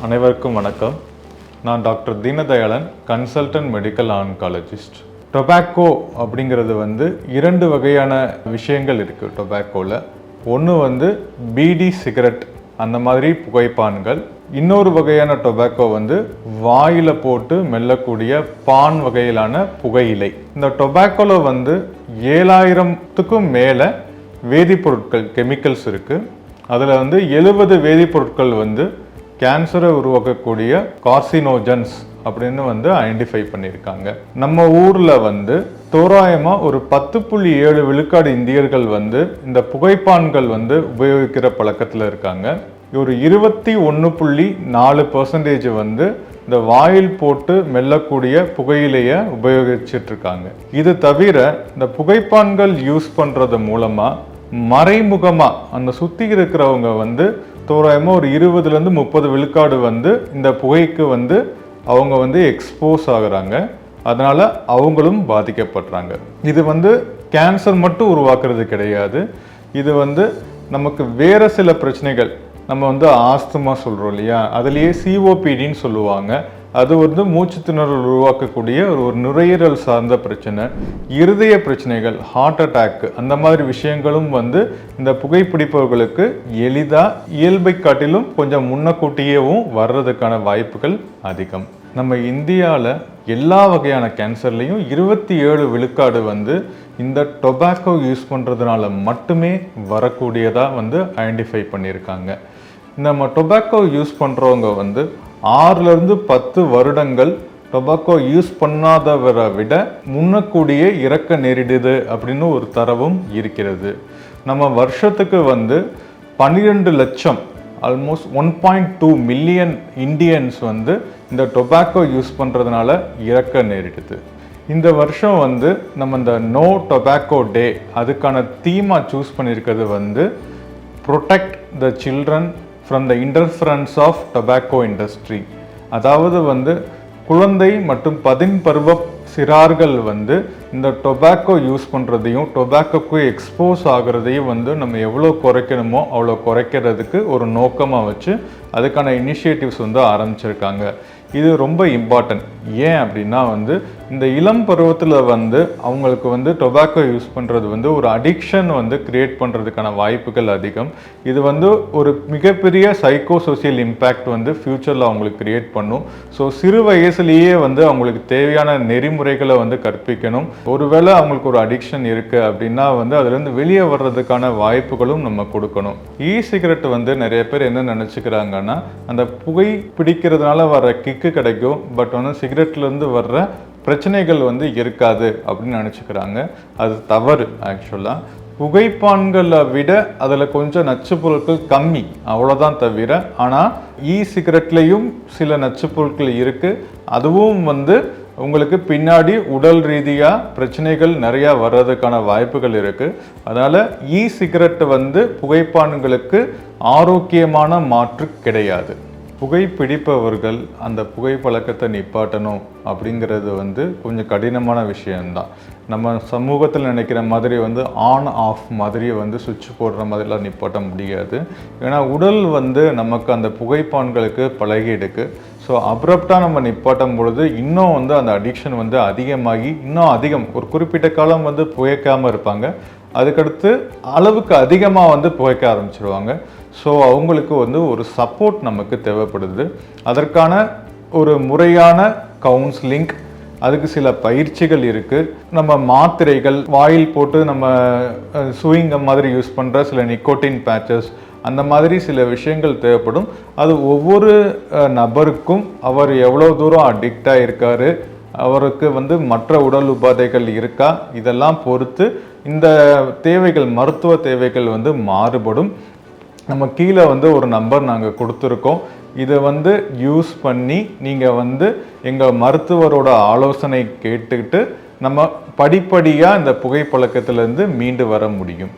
அனைவருக்கும் வணக்கம். நான் doctor Deenadayalan, consultant medical oncologist. Tobacco அப்படிங்கிறது இரண்டு வகையான விஷயங்கள் இருக்குது டொபாக்கோவில். ஒன்று பீடி சிகரெட் அந்த மாதிரி புகைப்பான்கள். இன்னொரு வகையான டொபாக்கோ வாயில் போட்டு மெல்லக்கூடிய பான் வகையிலான புகையிலை. இந்த டொபாக்கோவில் 7000த்துக்கும் மேலே வேதிப்பொருட்கள், கெமிக்கல்ஸ் இருக்குது. அதில் 70 வேதிப்பொருட்கள் கேன்சரை உருவாக்கக்கூடிய கார்சினோஜன்ஸ் அப்படின்னு ஐடென்டிஃபை பண்ணியிருக்காங்க. நம்ம ஊரில் தோராயமாக ஒரு 10.7 விழுக்காடு இந்தியர்கள் இந்த புகைப்பான்கள் உபயோகிக்கிற பழக்கத்தில் இருக்காங்க. ஒரு 21.4% இந்த வாயில் போட்டு மெல்லக்கூடிய புகையிலையை உபயோகிச்சுட்டு இருக்காங்க. இது தவிர இந்த புகைப்பான்கள் யூஸ் பண்ணுறது மூலமாக மறைமுகமாக அந்த சுற்றி இருக்கிறவங்க தோராயமாக ஒரு 20-30 விழுக்காடு இந்த புகைக்கு அவங்க எக்ஸ்போஸ் ஆகுறாங்க. அதனால் அவங்களும் பாதிக்கப்படுறாங்க. இது கேன்சர் மட்டும் உருவாக்குறது கிடையாது. இது நமக்கு வேறு சில பிரச்சனைகள், நம்ம ஆஸ்துமா சொல்கிறோம் இல்லையா, அதுலேயே சிஓபிடின்னு சொல்லுவாங்க. அது மூச்சு திணறல் உருவாக்கக்கூடிய ஒரு நுரையீரல் சார்ந்த பிரச்சனை, இருதய பிரச்சனைகள், ஹார்ட் அட்டாக், அந்த மாதிரி விஷயங்களும் இந்த புகைப்பிடிப்பவர்களுக்கு எளிதாக இயல்பை காட்டிலும் கொஞ்சம் முன்னக்கூட்டியேவும் வர்றதுக்கான வாய்ப்புகள் அதிகம். நம்ம இந்தியாவில் எல்லா வகையான கேன்சர்லேயும் 27 விழுக்காடு இந்த டொபாக்கோ யூஸ் பண்ணுறதுனால மட்டுமே வரக்கூடியதாக ஐடென்டிஃபை பண்ணியிருக்காங்க. நம்ம டொபாக்கோ யூஸ் பண்ணுறவங்க 6-10 வருடங்கள் டொபாக்கோ யூஸ் பண்ணாதவரை விட முன்னக்கூடியே இறக்க நேரிடுது அப்படின்னு ஒரு தரவும் இருக்கிறது. நம்ம வருஷத்துக்கு 12 லட்சம், ஆல்மோஸ்ட் 1.2 மில்லியன் இந்தியன்ஸ் இந்த டொபாக்கோ யூஸ் பண்ணுறதுனால இறக்க நேரிடுது. இந்த வருஷம் நம்ம இந்த நோ டொபாக்கோ டே அதுக்கான தீமாக சூஸ் பண்ணியிருக்கிறது protect the children from the interference of tobacco industry. அதாவது குழந்தை மற்றும் 10 பருவ சிறார்கள் இந்த டொபாக்கோ யூஸ் பண்ணுறதையும் டொபாக்கோக்கு எக்ஸ்போஸ் ஆகிறதையும் நம்ம எவ்வளோ குறைக்கணுமோ அவ்வளோ குறைக்கிறதுக்கு ஒரு நோக்கமாக வச்சு அதுக்கான இனிஷியேட்டிவ்ஸ் ஆரம்பிச்சிருக்காங்க. இது ரொம்ப இம்பார்ட்டன்ட். ஏன் அப்படின்னா இந்த இளம் பருவத்தில் அவங்களுக்கு டொபாக்கோ யூஸ் பண்ணுறது ஒரு அடிக்ஷன் கிரியேட் பண்ணுறதுக்கான வாய்ப்புகள் அதிகம். இது ஒரு மிகப்பெரிய சைக்கோ சோசியல் இம்பேக்ட் ஃப்யூச்சரில் அவங்களுக்கு கிரியேட் பண்ணும். ஸோ சிறு வயசுலேயே அவங்களுக்கு தேவையான நெறிமுறைகளை கற்பிக்கணும். ஒருவேளை அவங்களுக்கு ஒரு அடிக்ஷன் இருக்குது அப்படின்னா அதுலேருந்து வெளியே வர்றதுக்கான வாய்ப்புகளும் நம்ம கொடுக்கணும். இ சிகரெட் நிறைய பேர் என்ன நினச்சிக்கிறாங்கன்னா, அந்த புகை பிடிக்கிறதுனால வர கிக்கு கிடைக்கும், பட் சிகரெட்லேருந்து வர்ற பிரச்சனைகள் இருக்காது அப்படின்னு நினச்சிக்கிறாங்க. அது தவறு. ஆக்சுவலாக புகைப்பான்களை விட அதில் கொஞ்சம் நச்சு பொருட்கள் கம்மி, அவ்வளோதான் தவிர. ஆனால் இ சிகரெட்லேயும் சில நச்சு பொருட்கள் இருக்குது. அதுவும் உங்களுக்கு பின்னாடி உடல் ரீதியாக பிரச்சனைகள் நிறையா வர்றதுக்கான வாய்ப்புகள் இருக்குது. அதனால் இ சிகரெட் புகைப்பான்களுக்கு ஆரோக்கியமான மாற்று கிடையாது. புகைப்பிடிப்பவர்கள் அந்த புகை பழக்கத்தை நிப்பாட்டணும் அப்படிங்கிறது கொஞ்சம் கடினமான விஷயம்தான். நம்ம சமூகத்தில் நினைக்கிற மாதிரி ஆன் ஆஃப் மாதிரி சுவிட்ச் போடுற மாதிரிலாம் நிப்பாட்ட முடியாது. ஏன்னா உடல் நமக்கு அந்த புகைப்பான்களுக்கு பழகிடுக்கு. ஸோ அப்ரப்டாக நம்ம நிப்பாட்டும் பொழுது இன்னும் அந்த அடிக்ஷன் அதிகமாகி இன்னும் அதிகம், ஒரு குறிப்பிட்ட காலம் புகைக்காமல் இருப்பாங்க. அதுக்கடுத்து அளவுக்கு அதிகமாக புகைக்க ஆரம்பிச்சிடுவாங்க. ஸோ அவங்களுக்கு ஒரு சப்போர்ட் நமக்கு தேவைப்படுது. அதற்கான ஒரு முறையான கவுன்சிலிங், அதுக்கு சில பயிற்சிகள் இருக்குது. நம்ம மாத்திரைகள், வாயில் போட்டு நம்ம சூயிங்கம் மாதிரி யூஸ் பண்ணுற சில நிக்கோட்டின் பேச்சஸ், அந்த மாதிரி சில விஷயங்கள் தேவைப்படும். அது ஒவ்வொரு நபருக்கும் அவர் எவ்வளோ தூரம் அடிக்டாக இருக்கார், அவருக்கு மற்ற உடல் உபாதைகள் இருக்கா, இதெல்லாம் பொறுத்து இந்த தேவைகள், மருத்துவ தேவைகள் மாறுபடும். நம்ம கீழே ஒரு நம்பர் நாங்கள் கொடுத்துருக்கோம். இதை யூஸ் பண்ணி நீங்கள் எங்கள் மருத்துவரோட ஆலோசனை கேட்டுக்கிட்டு நம்ம படிப்படியாக இந்த புகைப்பழக்கத்திலேருந்து மீண்டு வர முடியும்.